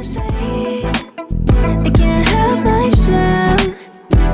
sweet, I can't help myself.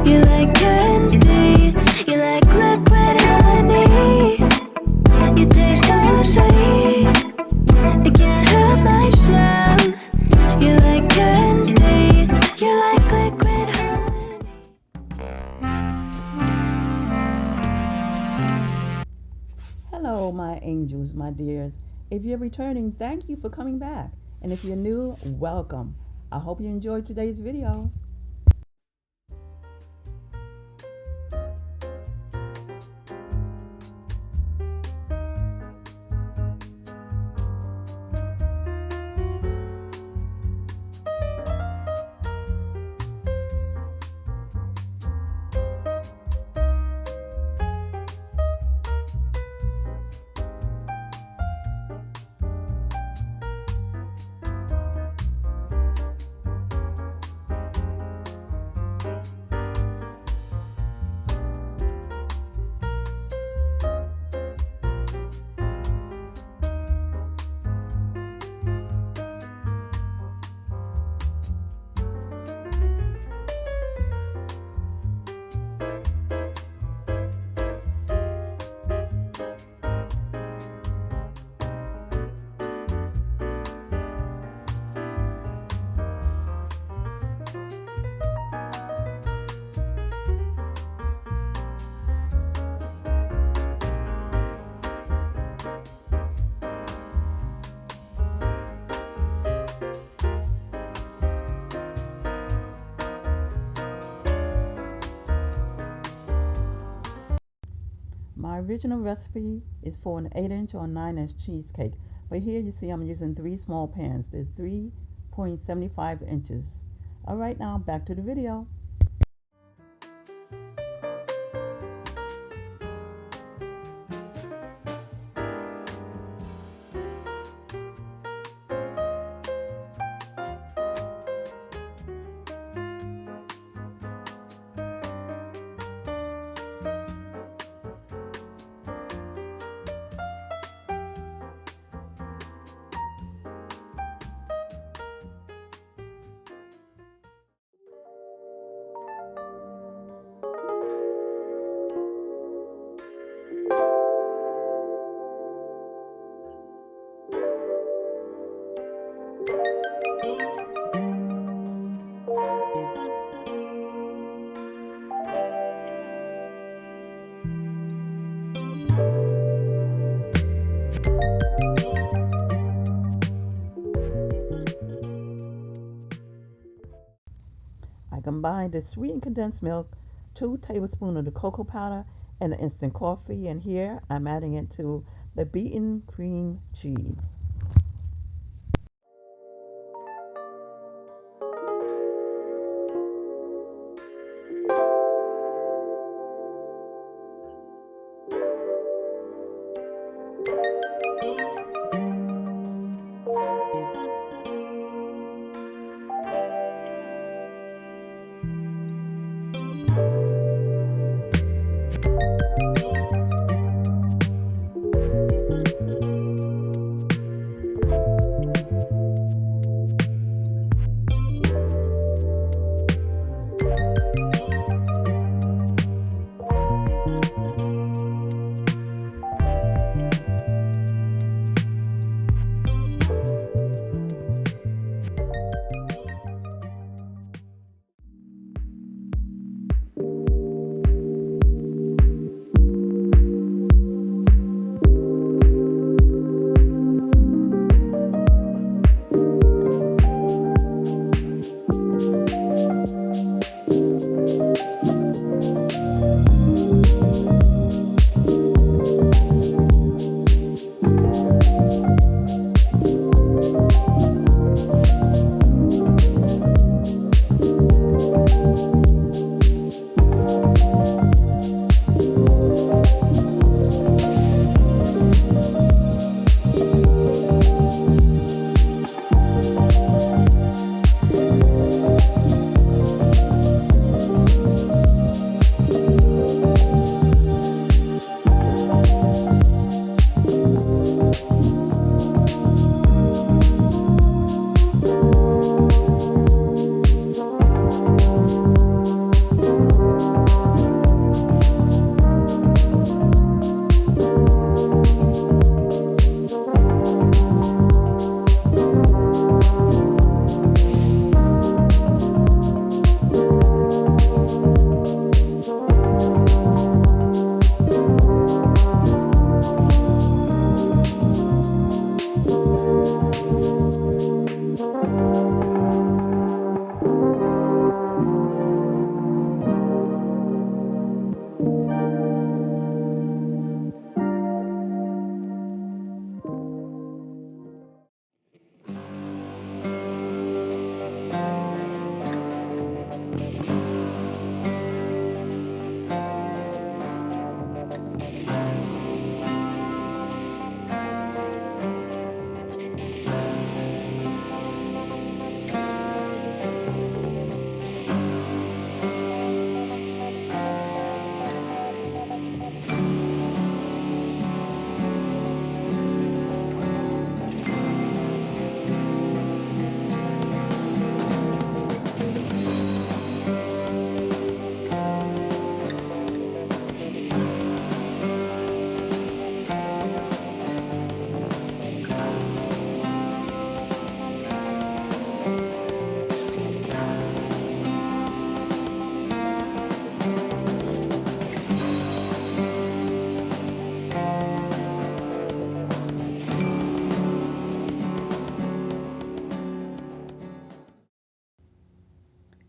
You like candy, you like liquid honey. You taste so sweet, I can't help myself. You like candy, you like liquid honey. Hello, my angels, my dears. If you're returning, thank you for coming back. And if you're new, welcome. I hope you enjoyed today's video. My original recipe is for an 8-inch or 9-inch cheesecake, but here you see I'm using 3 small pans. They're 3.75 inches. All right, now back to the video. I combined the sweetened condensed milk, 2 tablespoons of the cocoa powder, and the instant coffee. And here I'm adding it to the beaten cream cheese.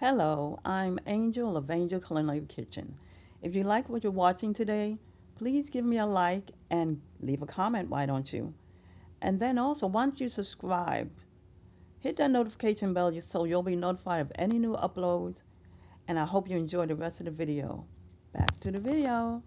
Hello, I'm Angel of Angel Culinary Kitchen. If you like what you're watching today, please give me a like and leave a comment, why don't you? And then also, once you subscribe, hit that notification bell so you'll be notified of any new uploads. And I hope you enjoy the rest of the video. Back to the video.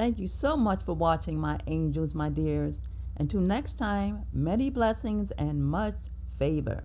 Thank you so much for watching, my angels, my dears. Until next time, many blessings and much favor.